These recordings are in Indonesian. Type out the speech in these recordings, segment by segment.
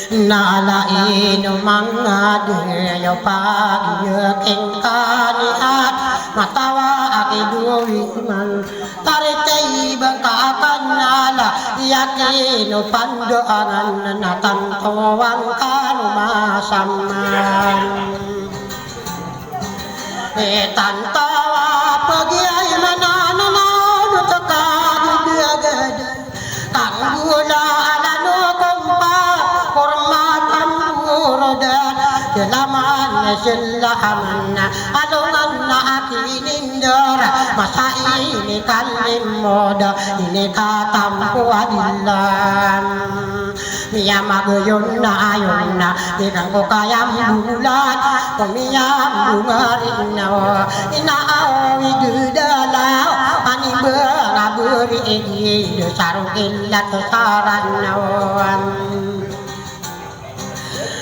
Nalain mga diyo pag-yaking kaniat matawa akiduwiman taritay bang kakanala yakin pandoanan natantuan kanumasaman tantawa pagyay manananaw takadibiyagad kanggula Kelaman silaman alungan na akinindar masa ini kalimod ini katampu adilan Mia maguyun na ayon na Ikang ko kayang bulat Kumiyang bungarin na Inaawi dudalaw Aniba nga buri Sarong ilat saran na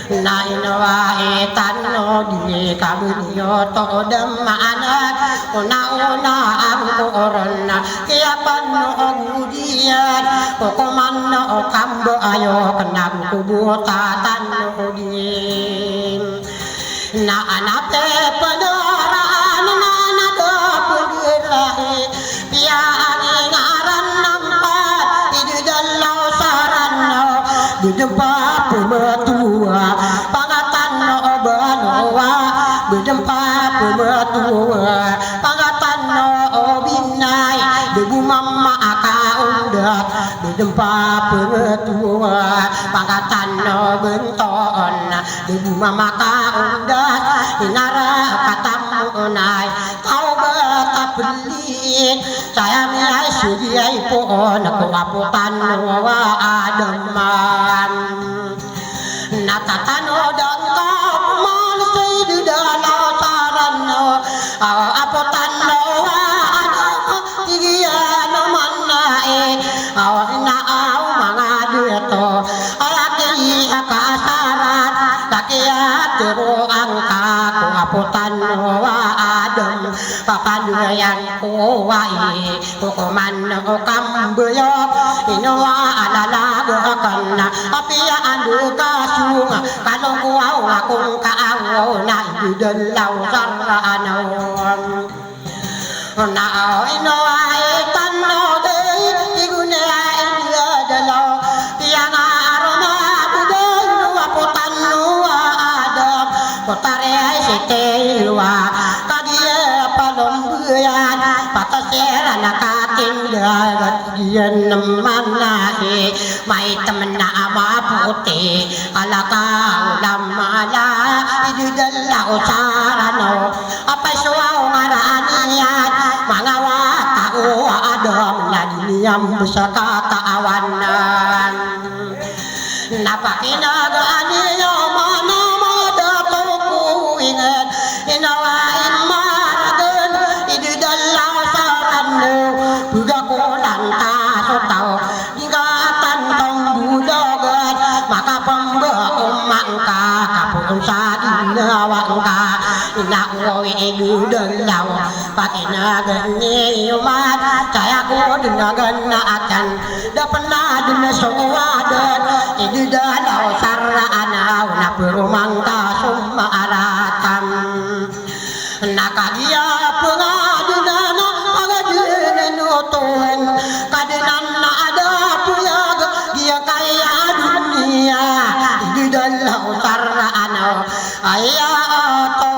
Nainawaitan no di kabunyo to damanat una-una ang koron kaya panoodiyan kukuman no kambo ayo kenang kubutatan no din naanate padaraan na nadapulirahi piyaan ngaran nampat idudalaw saran no dudumpa pumatua pangatan no banoa dudumpa pumatua pangatan no binay debu mama akaundat dudumpa pumatua pangatan no benton debu mama akaundat inara katamunay kau batapelit saya milay sudiyay po nakuaputan no adaman natatanod ang kapmalasay dudalaw saran no apotan no igiyan naman na naaw mga dueto alaki akasarat kakiyat turo ang kakuaputan no adam papaluyan ko wai kukuman no kambuyok inuwa alalagakan na apiyaan lukasunga kalong kuwaw akong kaawaw na idudalaw saranaw naaw inuwa itanoday igunain dalaw tiyang aroma buday nuwa putan nuwa adam putare ay sitewa kadiya palombuyan patasera nakatindagat diyan naman nahi may temen na maputi alakaw lamala idudalaw sarano apay suwaw maraniyan mga watao adam na diniyam sa kataawanan napakinagaan niyo mga dato kuingan inawain maragan idudalaw sarano puga ko lantaso tao ingatan tong budagan makapambaumang ka kapun sa dinawang ka inauwi idudalaw pakinagan niyoman saya ko dinagan na atan dapan na dun na suwadan idudalaw saranaw na purumang ka sumaaratan nakagiya pangadunan pagadunan utuhan kadinan na ada puyag giya kaya dunia idudalaw saranaw aya to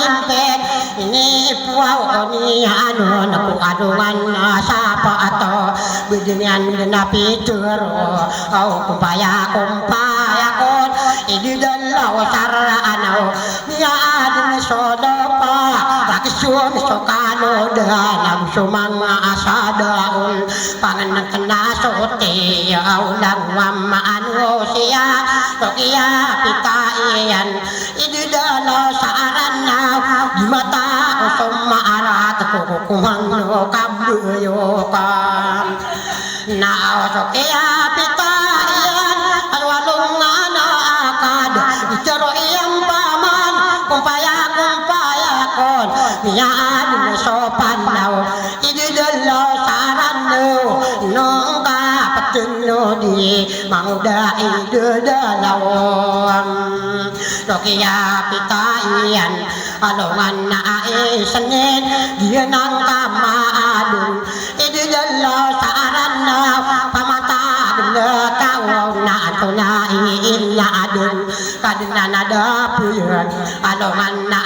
impet ini puaw ni ano nakuaduan na sapa ato bidinian na pituro au kumpaya kon idudalaw saranaw niya adun sodopa rakisyon sokano dalam sumanga asadaun panganan kenasote aulang wamaanu siya tokia pitaian idudalaw saranaw di mata sumaarat kukukuhang no kabuyokan nao tokia pitaian alwalong akad itaro iyang paman kumpaya kon miyan sopan daw ididalo sarano nung kapatino di mauda ididalaw kaya pitayan alungan na isanin diyan ang kamaadun ididalo sarano pamatag na kawaw na ato na iiladun kadina na dapuyan alungan na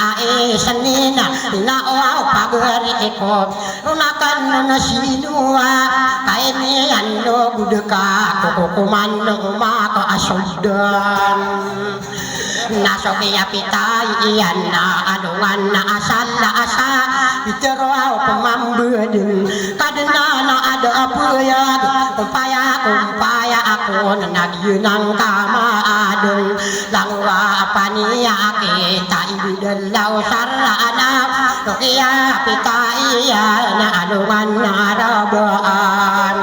isanin inaaw pagari ko runakan na sinua kay niyan no gudeka kukuman no makaasudan naso kaya pitay iyan na alungan na asal na asa itero aw pamambudin kadina na ada puyag kumpaya ako na nagyunang kamaadon langwa paniya kita ibidalaw sarana kaya pitay iyan na alungan na rabaan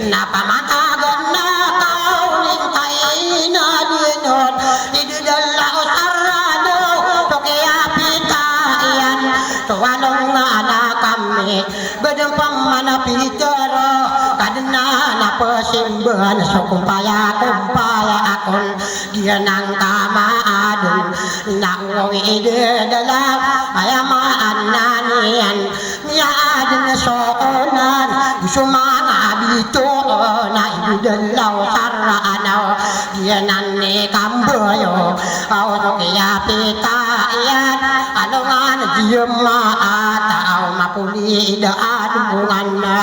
napamatagan na kauling tayo na dinot ididalaw sarano kaya pitayan tuwalong nga na kami badang pamanapitero kadena na pasimban so kumpaya akon diyan ang kamaadon na uwi ididalaw ayamaan na niyan miyaadin na soonan sumana bito na ididalaw saranaw diyan ang ni kamboyo aw kaya pitayan alungan diyan maataw mapuli idaadugan na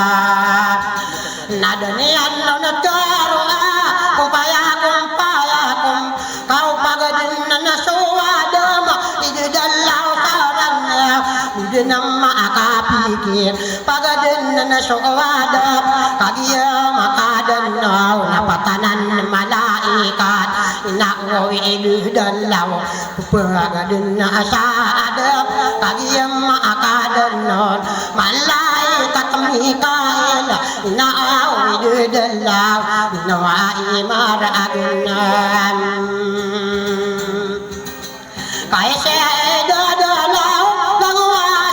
nadanian na nagkaro kumpaya kung kau pagadin na nasuwadam ididalaw saranaw hindi na maakapikir pagadin na nasuwadam kagiya makadanaw napatanan malaikat inauwi ididalaw pagadin na asadam kagiya makadanaw malaikat Mikael inauwi ididalaw inawai maragunan kaya siya ididalaw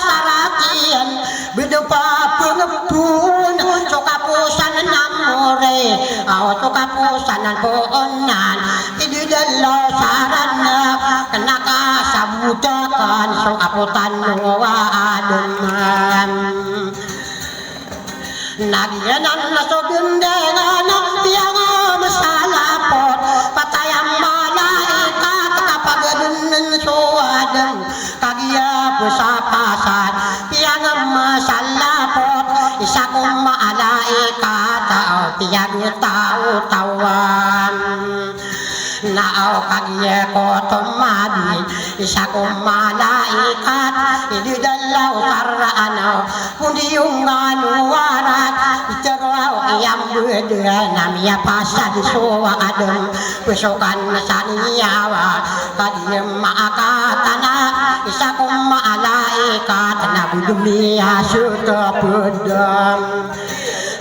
sarakian bidupa pungapun so kapusan namore so kapusan ang poonan ididalaw sarana nakasabutakan so aputan nuwaadungan nagyanan na so gundengan tiyang masalapot patayang malaikat kapag suwadan kagiya po sa pasad tiyang masalapot isa kong maalaikat tiyang tao-tawan naaw kagiya ko tumadi isa kong malaikat ididalaw saranaw kundi yung anuwaran itaraw iyang beda namya pasad suwaadam pusukan sa niyawa kagiya maakatana isa kong malaikat na budumiya sutapudam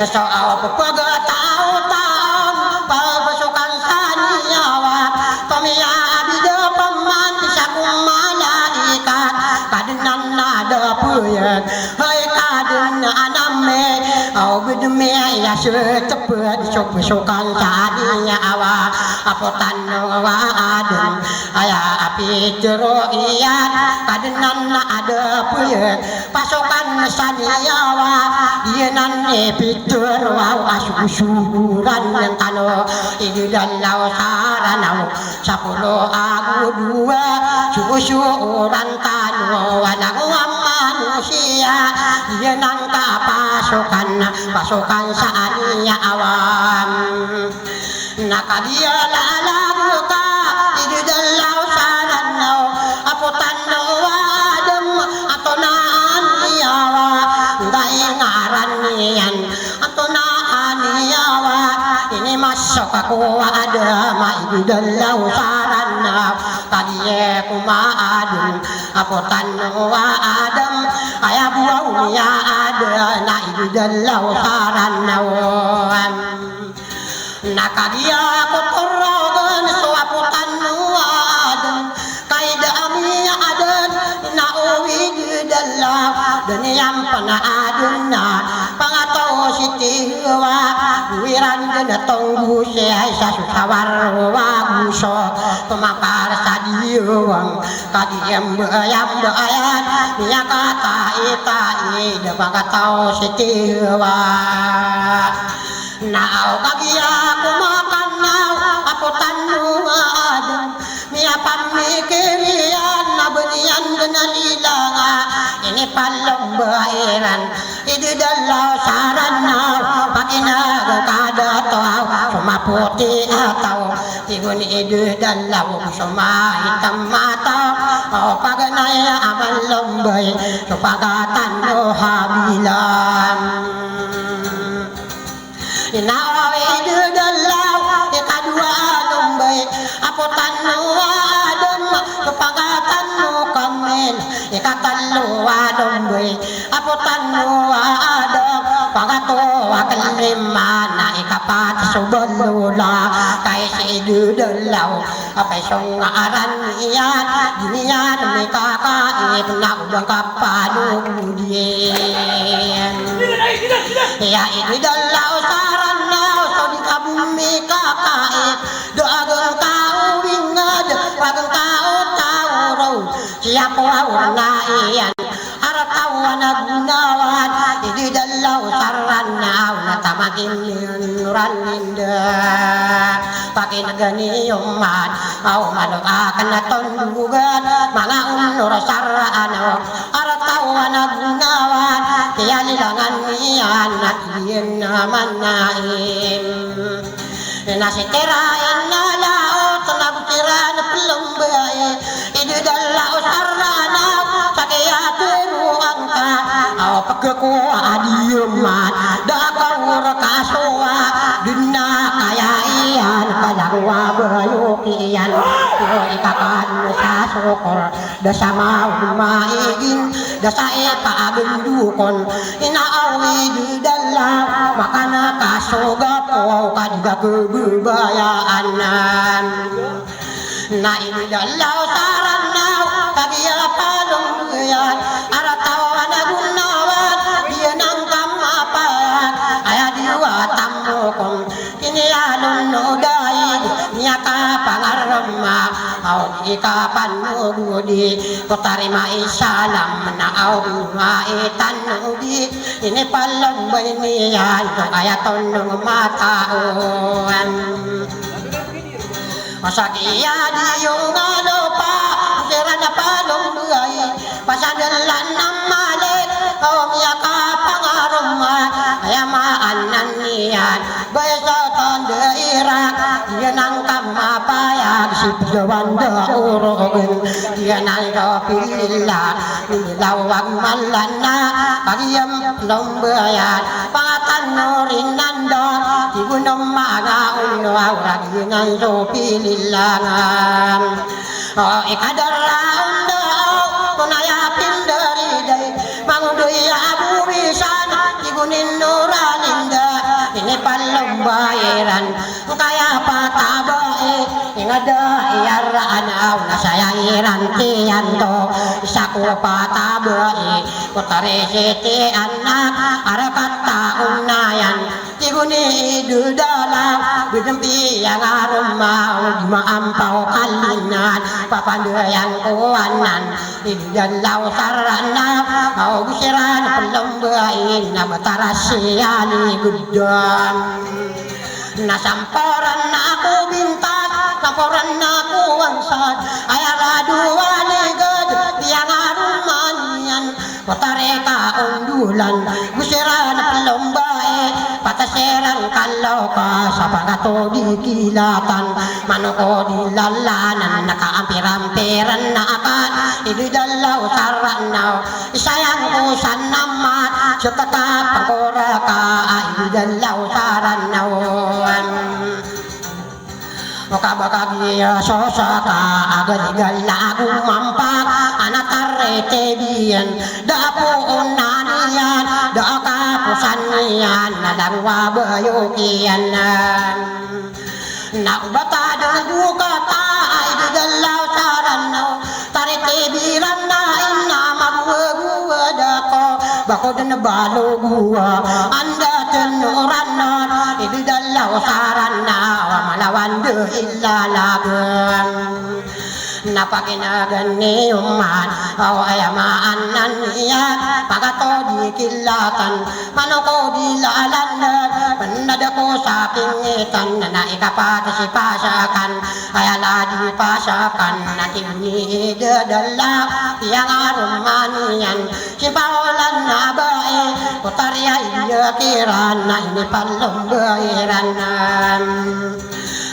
so aw pagkatao-taon pagpasukan sa niyawa pamiyaabida paman isa kong malaikat kadinan na dapuyag ay kadin na aname aw budumiya iya sutapud so pusukan sa niyawa apotan nuwaadun aya apitero iyan kadinan na adapuyag pasukan sa niyawa diyanan epitero aw asusuran ng tano ididalaw saranaw sa pulo agudua susuran tano walang manusia diyanan kapasukan pasukan sa niyawan nakadialalago ka ididalaw saranaw aputan nuwadam ato naan niyawa dahil ngaran niyan ato naan niyawa inimasok ako ada maibidalaw saranaw kadiye kumaadun aputan nuwadam ay abuaw niya ada na ibidalaw saranaw nakadiya ko torogan so aputan nuwadam kay dami adan na uwi dalaw daniyam panaadun na pangato si tiwa wiran ganatong busi ay sa susawar waguso tumakar sa diwang kadiyam bayam niya katai dapakataw si tiwa naaw kagiya kumakan naw aputan mo adam niya pamikirian na baniyan ganalila ini palong bairan ididalaw saran naw pakinagkada taw sumaputi ataw tigun ididalaw sumahitam mataw o paganay aman lombay supagatan no habilan inaw ididalaw ikadua lombay aputan no adam supagatan no kamen ikatalo lombay aputan no adam pagato akalima na ikapat subulula kay si ididalaw apay siyong aran niyan diniyan may kakaib na ubang kapanugudin ya ididalaw saran naw so di ka bumi kakaib doagang tao wingad wagang tao raw siya po na iyan aratawan na gunawan ididalaw saran naw na tamagin nuran linda pakinagani yung man aw maluakan na tondugan mga unur saraan aratawan na gunawan kaya nilangan niyan at iyan naman naim nasitirain na laot nagtira na pelumbay ididalaw saranaw sa kaya turuan ka aw pagkakuha adiyuman dakawur kasuwa dun na kaya iyan palangwa bayukian pero ikakan sa sukor dasama umaigin dasa ipaagendukon inaawi didalaw makana kasuga po kadiga kebayaanan na ididalaw saran naw kagiya palong buyan aratawan na gunawan diyan ang kamapayan ay adiwatan mo kung kiniyalong no dahil niya ka pangarama aw di ka panugudi kutari maisalam na aw maitanudi inipalong bay niyan kaya tonong mataon masakiya di yung pa sira na palong buhay pasadalan ng malik o miya ka pangarama kaya maanan niyan bayas sa tanda irak yan ang kamapayag sipjawan da urogin yan ang kapila nilawag malana kagiyam lombayan pangatanurin nandon tigunong mga unawag yun ang sopililangan o ikadaraon daw kunayapin dari day mangudoy abuwisan tigunin nuralinda inipalong bayaran kaya patabae ingada iyaraan aw nasayairan tiyanto isaku patabae kutare siti anak arakat taon nayan tiguni idudalaw bidempi yang arumau dimaampaw kalinan papandayang kuwanan idudalaw sarana au gusiran pelombain na bataras siyali gudang nasamporan na ako bintan samporan na ako wangsad ay araduan igad diyang aruman yan kutare ka undulan gusiran pelombain pataserang kaloka sa pagato di kilatan manuko di lalanan nakaampirampiran na akan ididalaw saranaw isayang usan naman sa tatapagora ka ididalaw saranaw Makabakagiya sosaka agaligal lagu mampak anak arete biyan dapo unanian da kapusan niyan nadangwa bayukian naubata dang dukata ay didalaw saranaw tarite biran na inna magwagwa bakod na balo gua anda tenuran na ididalaw saran na malawan de ilalagan napakinagan ni uman awayamaan nan niya pagato di kilatan manoko di lalanan panadako sa pingitan na ikapatisipasakan ayala di pasakan natibni dadala yang arumanian si paulan na bae utarya iya kiran na ini palong bairan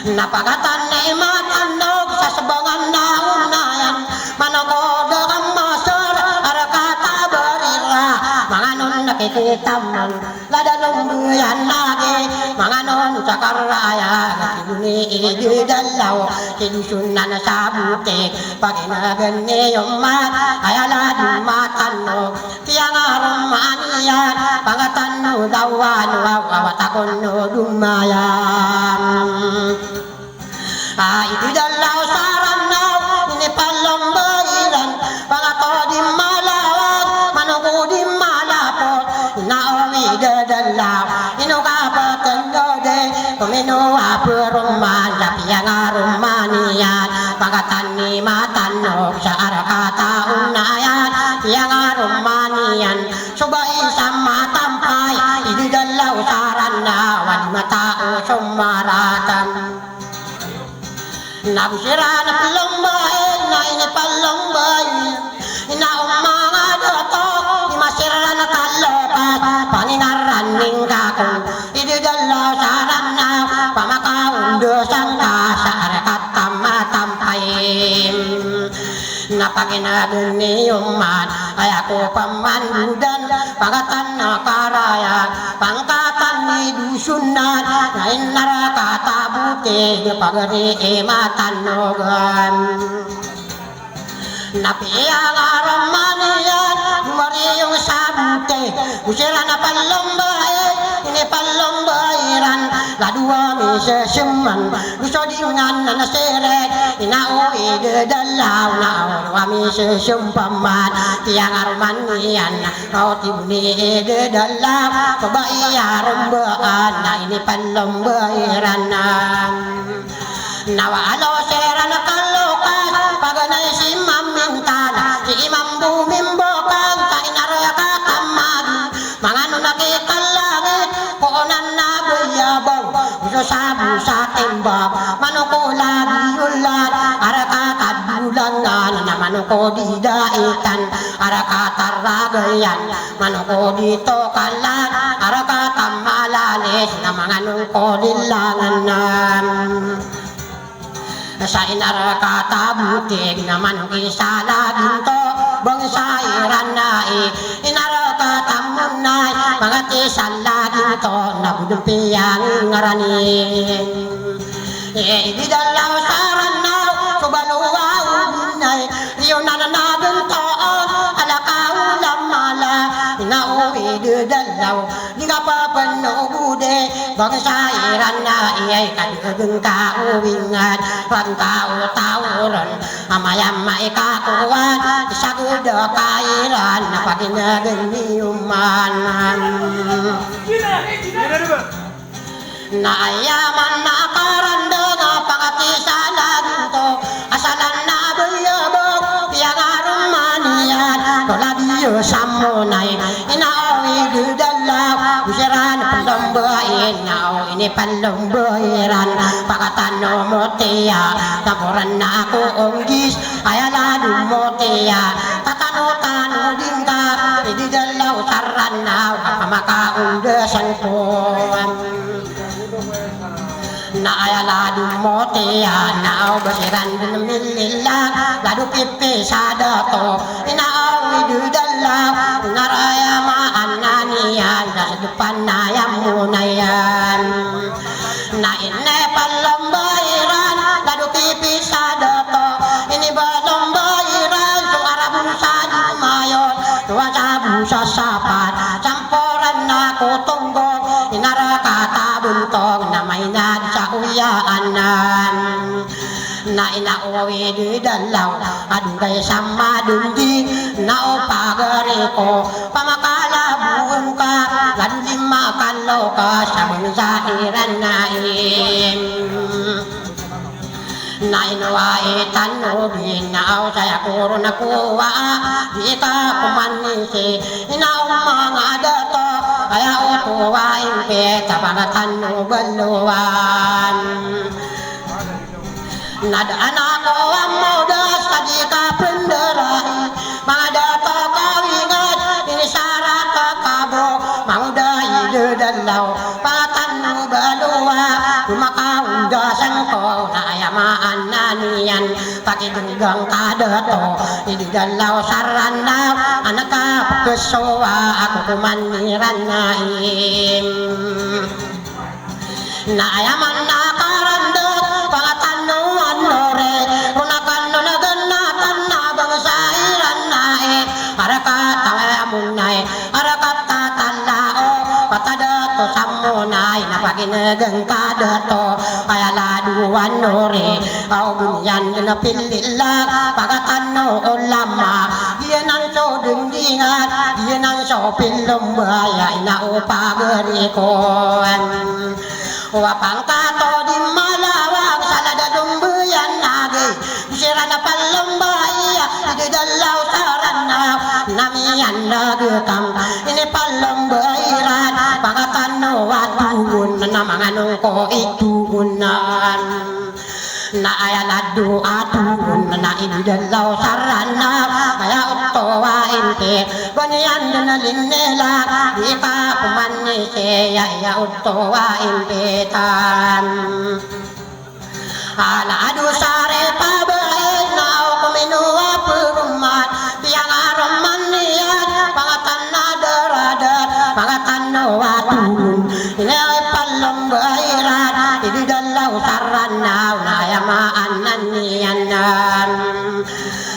napagatan na imatandog sa sabangan na unayan manoko dagang masar arakata barira mga nun nakikita man ladalong buyan lagi mga nun sa karaya nakibuni ididalaw sinusunan sa butik paginagan niyong mat ayala di matandog tiyang arumaniyan pagatan dawan wawatakon no dumayan ididalaw saran naw ini palong bairan pangato di malawag manugo di malapot inawi dadalaw inukapatan dode kuminuha peruman lapiyang arumanian pagatan ni matanog sa arakata unayan tiyang arumanian subai sa matampay ididalaw saran naw at matao sumaratan nabusira na palombahin na inipalombahin inaumanga dato imasira na talopat paninaraning kakong ididalaw saran na pamakaundosang ka sa arakat tamatampayin napakinagan ni uman ay ako pamandudan pagatan na karayan pangkatan ni dusunan na inarakatabuti pagari matanogan napiyang aramanian mariyong sabute usira na palombahin ini palombairan ladua mi seseman gusto dingan na naseret inauwi dedalaw na awami sesempaman tiang armanian mau tibuni dedalaw kebayar mbaan na ini palombairan nawalo sera na kalokas paganay si mamintana si imam bumimbokan sa inaraka tamad mga nunakita langit kuonan na bayabaw gusto sabu sa timbab manuko lagi ulan araka kadulangan na manuko di daitan araka taragayan manuko dito kalan araka tamalalis na mga nungko lilangan sa inarakata butig naman ang isa laging to bangsa iran na inarakata munay mga tisan laging to nabudumpiang ngaranin ibidalaw saran na subaluwa ubinay yun na nanabing toon alakaw lamala inauwi didalaw di ka papanubude bangsa iran na iyay kadugeng kauwingan pagkao-tauron amayamay kakuwan isagod kairan na paginagan ni umanan naayaman na karanda nga pangatisalan to asalan na bayabog tiyang arumanian tolabiyo samunay inaawi dudalaw usiran palombain nao ini palombahiran pakatano mo tiya tapuran na ako onggis ayalado mo tiya tatano-tano din ka ididalaw saran na kapamakaundasan ko naayalado mo tiya nao basiran din mililang lado pipi sa dato inaawi dudalaw naraya maananiyan nasa dupan na muna yan na inepalombahiran lado pipi sa dato inibalombahiran so arabong sa dumayon tuwa sa busa sapat campuran na kutunggong inarakatabuntok na may sa uyaanan na inauwi didalaw adugay sa madundi na upagari ko pamakalabu bungka lalu dimakan loka sabun zairan naim nain wae tanubin nau saya kurun kuwa jika kumanisi nau mangadato aya utuwa impe tabangatan nubaluan nada anak awam muda sadika penderai mangadato kawingat ini syarat kabo mangda ide dalau patan nubalua maka unda sangko nayamaan nanian pakai genggang kadato di dalau sarana anaka pesoa aku kumaniran naim nayaman nakaranda pangatano anore unakan naganatan nabangsa iran nae araka tawamunai araka tatanao patada to samunai napaginageng kadato kaya laduan nore au bunyan na pilila pagatano ulama diyan ang so dingdingan diyan ang so pilumbaya inaupagari ko wapang kato di malawang salada dumbuyan nage sira na palumbaya di dalaw sarana namiyan nagutang ini palumbayiran pangatano watugun na mga nungko ituunan na ayaladu atun na idalaw sarana kaya utowain ke banyan na linela di ka kumani siya ya utowain petan ala adu sare pabae na kuminua perumat tiang araman niat pangatan nadaradat pangatan watun ini palom bairan di dalau sarana nayamaan nanianan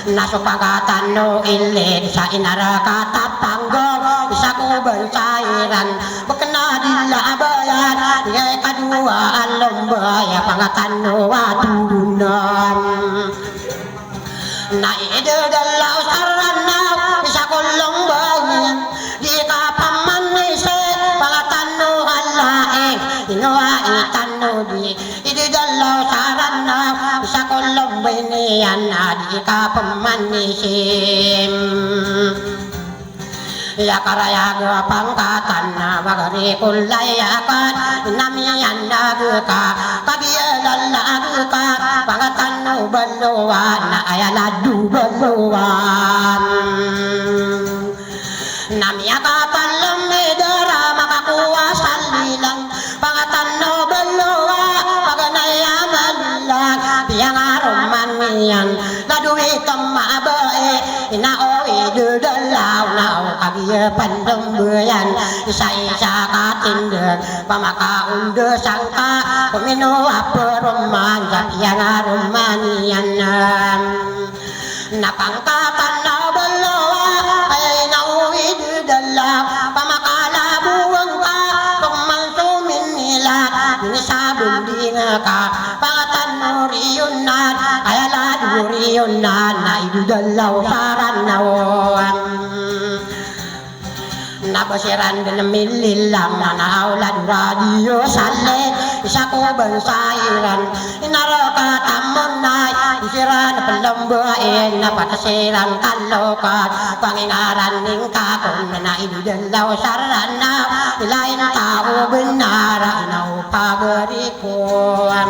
nasupagatan no ilid sa inaraka tapanggo isa ko bansairan bakna dilabayan ngay kadua alombaya pangatan no watunan na idadalau sarana isa ko lombayan di ka pamanise pangatan no halaeng inuwa itano di idadalau sarana isa ko lombayan di ka pamanisim ya karaya gua pangkatan na bagari kulayakan namiyan naguka pagiyalan naguka pangkatan no baluan na ayaladu baluan namiyakapan lumidara makakuha salilang pangkatan no balua paganayaman lang piyang aruman niyan naduwitang maabae inaoy dudalaw na kagiya pandambayan isa-isa katindag pamakaunda sangka kuminuha peruman sa piyang aruman niyan napangkatan na balua ay nauwi dudalaw pamakalabuang ka kumansumin nila nisabong di nga ka pangatan mo riyunan ay aladu riyunan na idudalaw saranawan nabasiran din mililang na naulad radio sale isa ko bansairan inaraka tamunay isiran palambain na patasiran kalokat pangingaran ning kakon na idudalaw sarana ilain tao benara inaw pagarikuan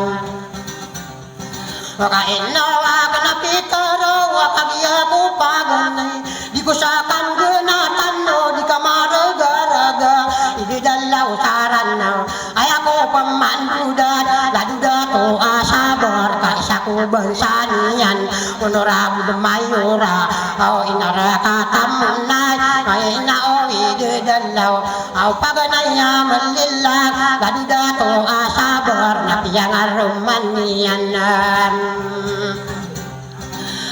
wakainawa ka na pitaro wakagya ko paganay di ko sa kanganatan no di ka maragaraga ididalaw saranaw ay ako pamandudan laduda to asabar ka isa ko bansanian honorable mayora o inaraka tamunay ay inao ididalaw aw paganaya malilag laduda to asabar na piyang arumanian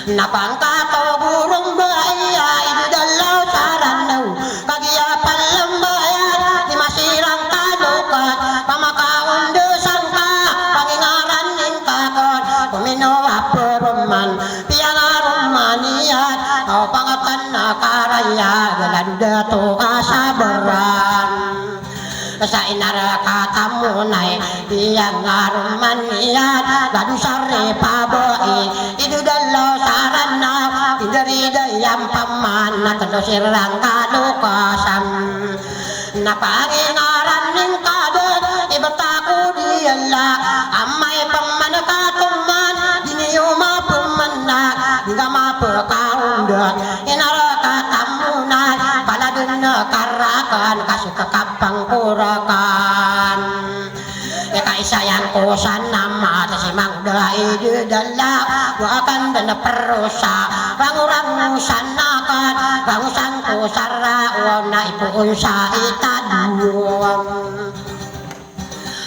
napangkato burong baya idudalaw saranaw kagiya palambayan di masirang talukat pamakaunda sangka pangingaran ning kakon kuminoa peruman piyang arumanian o pangatan na karaya galadato asabaran sa inara katamunay biyang aruman niyan gadu sare paboi itu dalo sarana pindarida yang paman natalo sirang kalukasam napangingaran ning kadet ibataku diala amay paman katuman diniyo mapumana diga mapakaundot inara katamunay paladun karakan kasi kakapang kurakan kaisayang ko sa nama si Mangda idudala wakan dan perusa bangurang sanakan bangusang ko sarao na ipuun sa itaduang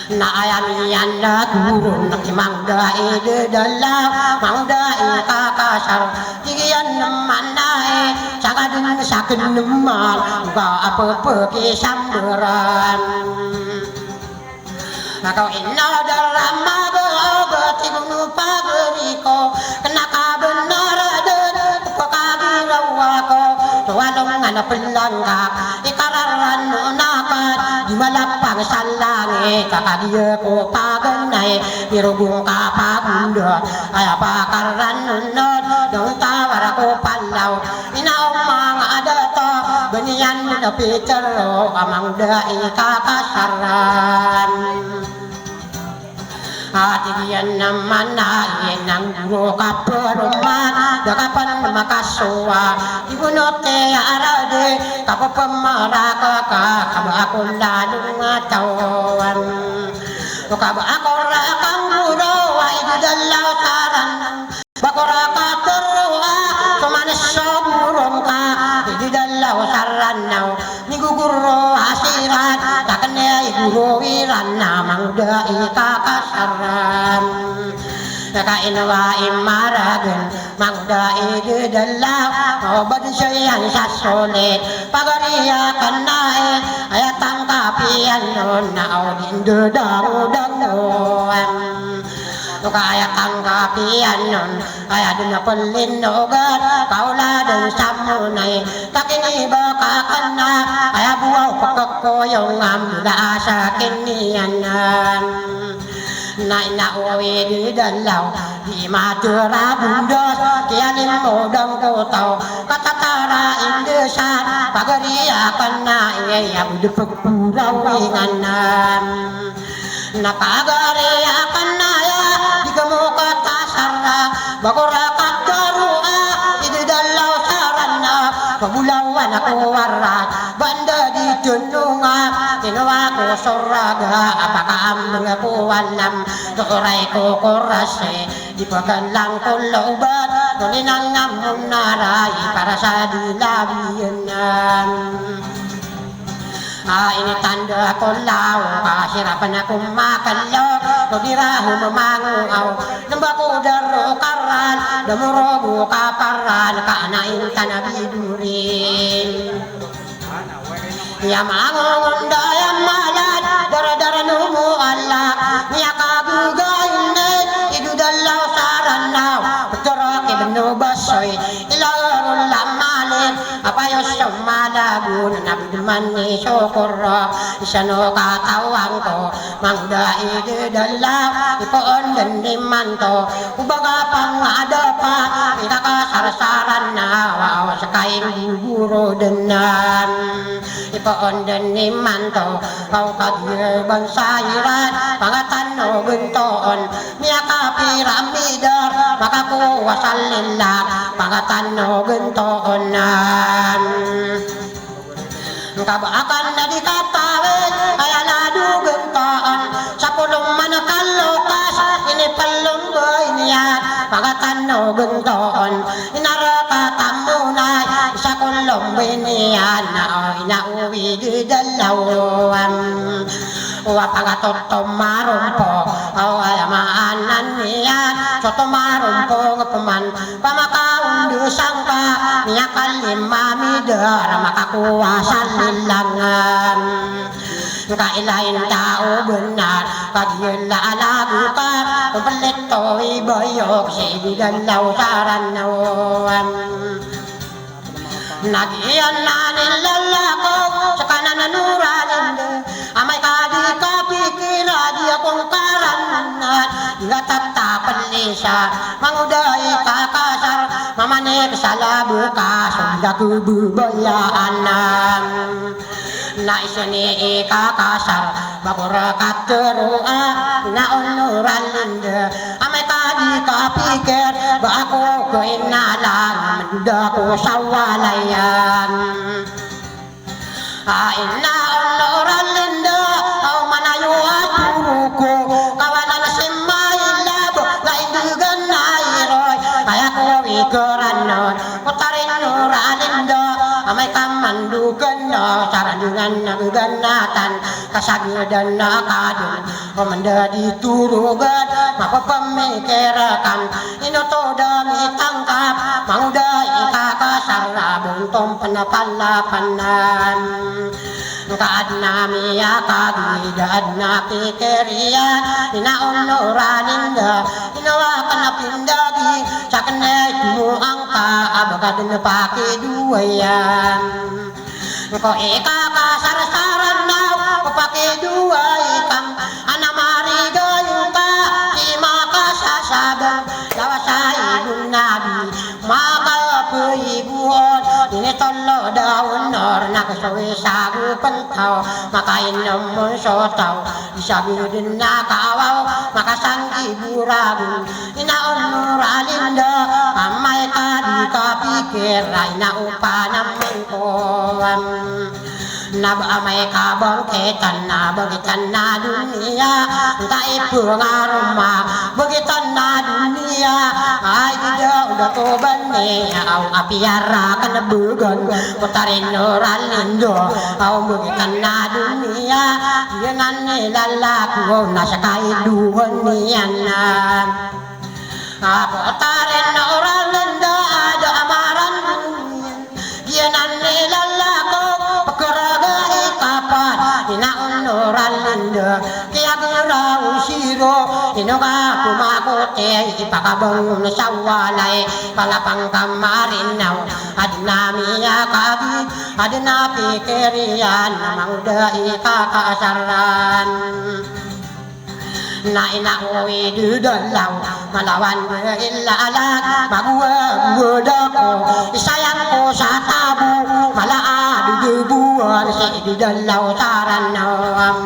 na ayamian na turun na si Mangda idudala Mangda ikakasar tigiyan naman na saka dun sa kinuman ka apapaki samburan Nakaw inadarama gagati gunu pageriko Kenakabenaradan Pakagirawa ko Tuwalong nga napilanggak Ikararan nunakan Di malapang sa langit Kakadiya ko paganay Birugong kapagundot Ay apakaran nunod Dong tawar ko palaw Inaong mga adato Ganyan na pitero Amang da'i kakasaran Atigian naman na ng guro kapuruman Dakapan makasuwa Ibunote arade Kapapamaraka ka Kaba ako lalong atawan Kaba ako rakang guro Idudalaw taran Bakura ka turuha Sumanas sa burong ka Idudalaw saranaw Niguguro hasiran Takanya iguro wiran Namang da'i kakasaran Nakainawa imaragan Mangda idudalaw Obad siya sa sulit Pagariya ka na Ayatang kapiyan nun Na audin dudang-danguan Kaya tanggapian nun Kaya doon na palinugan Kauladan sa munay Takiniba kakana Kaya buwaw pagkakoyong Amda sa kiniyanan Na inauwi di dalaw Di matura bundos Kaya limodang kutaw Katatara indesan Pagariya ka na Iyayab di pagpurawiganan Napagariya ka na Di ka mo katasara Bakura ka darua Idudalaw sarana Pabulawan ako warat Banda di tununga Tinawa ko soraga Apakaambang ako walam Tukuray ko kurase Di pagkalang ko laubat Tulinang namong naray Para sa dilabiyanan ini tanda ko lao Kasirapan akong makalok Pagiraho mamanguaw Nambako daro karan Namurogo kaparan Kaanain tanabidurin Yamangon dayang malan Dara-dara numu alak Niya kagugayin Idudalaw saranaw Pagturok ibnubasoy Ilarol lamalin Apayos sa malagun Nabiduman ni Sokoro Isano katawang ko Mangda idudalaw Ipoon gandiman to Ubaga pang adapa Itakasarsaran na Wow sa kaing guro denan Ipoon gandiman to Kau kagirban sayiran Pangatano guntoon Miyaka piramidar Makakuha sa lilang Pangatano guntoon na Kabaakan na di katawid Kaya nadugan taan Sa pulong manakalukas Inipalong boy niyan Pagkatanogan taan Inarakatamunay Sa kulong biniyan Na inauwi di dalawan Wapagatot tumarumpo Ay maanan niyan So tumarumpo Ngapaman Pamakaundusang ka Niya kalimamidar Makakuha sa lilangan Kailain tao benar Kagiyala alago ka Palito ibayok Sige dalaw saranawan Nagiyan na nilalako sa kanan na nuranin amay kadi kapikira di akong karanan ilatatapan lisa manguday kakasar mamanik sa labo ka sunda kububayaan na isuni kakasar bakura katerunga na onuran linda amay kadi kapikir ba ako ko inalang manda ko sa walayan inna onuran linda aw manayo at turuko kawalan na simay labo na indugan na iroy kaya ko ikuran nun putarin nuran linda amay kamandugan na sarandungan na ganatan kasagudan na kadun umanda diturugan mapapamikirakan inutoda mitangkap manguday kakasar buntong panapalapanan kaad na miya kagidad na pikirian inaon nuranin da inawakan na pindagi sa kanet mo ang kaabagad na pakiduwayan ko ikakasar-saran na pakiduway kang anamarigayon ka di makasasagan dawa sa ibong nabi makapuibuon dinitolo daw nor nakasawi sa gupantaw makainom mo sotaw isabi din nakawaw makasanggi buragun inaon muralinda amay kadi kapikir ay naupa naman ko nabamay kabangkitan na bagitan na dunia taipungaruma bagitan na dunia ay didaw datuban niya aw apiara kanabugan putarin nuralindo aw bagitan na dunia yanan nilalako nasa kaiduhan niyan na putarin nuralindo ada amaran yanan nilalako inaonoralinda kaya garaw siro inuga pumakote ipakabang sa walay palapang kamarinaw adnamiya kagid adna pikirian namangda ikakasaran na inauwi dudalaw malawan ilalag magwagwadako isayang ko sa tabo malaad dubuan si dudalaw taranawam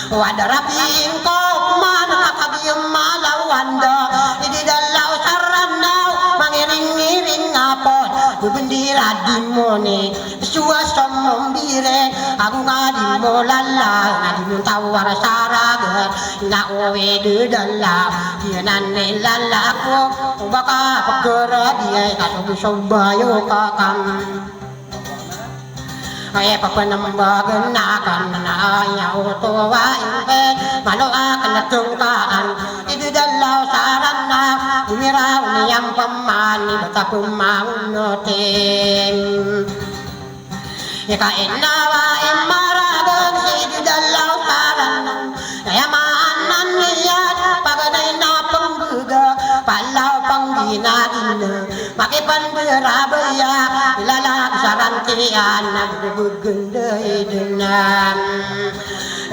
wadarapin ko man makagiyang malawanda ididalaw saranaw mangiring-iring apot bubendira di mo ni suwas sa mombire ako nga di mo lala nga di mo tawar saragat na uwi dudala yanan nilala ko baka pagkara di kasubay-subayo kakam ay papanambagan na kan na ayaw tuwain pet maluakan na tungkaan idudalaw saran na umiraw niyang pamani bata pumamunotin ikain nawa imaragan si idudalaw saran na kaya maanan niyan paganay na pangbuga palaw pang ginagina makipanberabaya ilalag sarantian nagbugunday dinam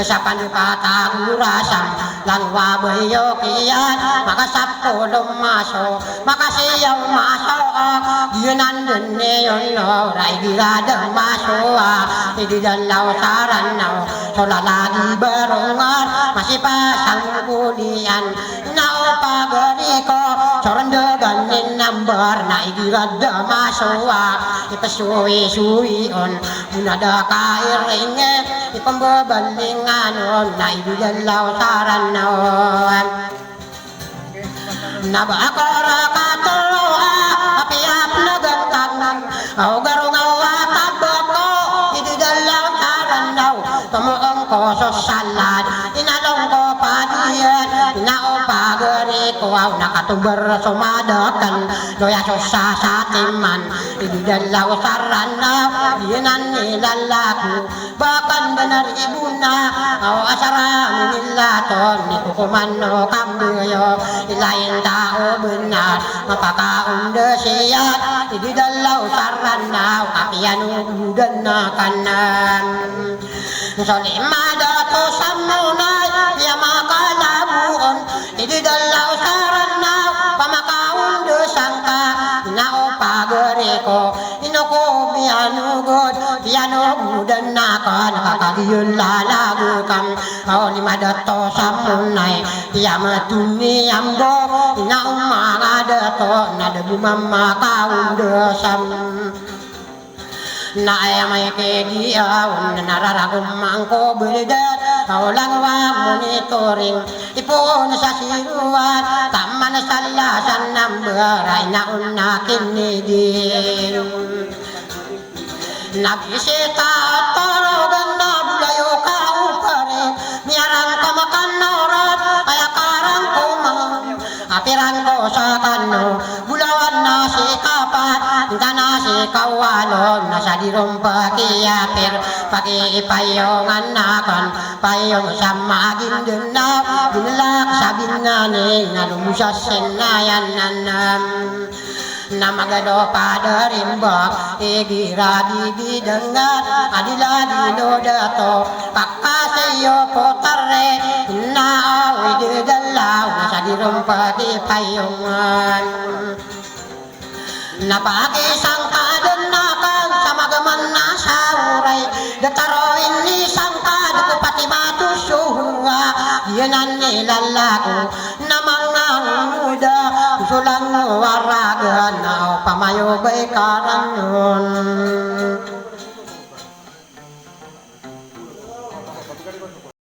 sa panukatagurasam langwabayo kiyan makasapto lumaso makasiyaw maso yunan dun neyon no ray giradang maso ididalaw saranaw so lalagi barungar masipasang kulian naupagari ko sorandagan number na igirada masowa ipasuwi-suwion munada kairinge ipambabalinganon na ibigalaw saranawan nabakara katuluha apiap nagantanan aw garungawa tabako ibigalaw saranaw tumuong ko so salad inalong ko padiyan inaupagari ko aw nakatuber sumadakan doya susah sa timan ididalaw sarana dinan nilalaku bahkan benar ibuna aw asara minilaton nikukumano kambuyo ilayin tao benar mapakaunda siya ididalaw sarana kapianu budan na kanan solimada to samunay ya makalabuon ididalaw sarana pamakaunda sangka nao pagereko inoko bianugod bianugudan na ka nakakagiyun lalago kam o limada to samunay ya matuni ambo inaong mga dato nadabumama kaunda sam na ay may kegiawan na nararagumang ko bilidat kaulang wa monitoring ipuon sa siruan tama na salasan ng baray na unakin ni din nabisita at tarogan na bulayo ka uparin miyarang kamakanorat kaya karang kumang apiran ko sa kano bulawan na si kapat hinta na si kawalon nasa dirong pakiyapir pakiipayongan nakan payong sa maging dunaw binalak sa binani na lumusas sinayan nanam na magado padarimbak igira bibidangat adila dilo dato kakasayo potare inaaw ididalaw nasa dirong pakipayongan napakisang kadanakan sa magaman na sauray dataroin ni sangkad ko pati matusuha yan ang nilalako na mga muda gusto lang waragan na pamayo ba'y karangon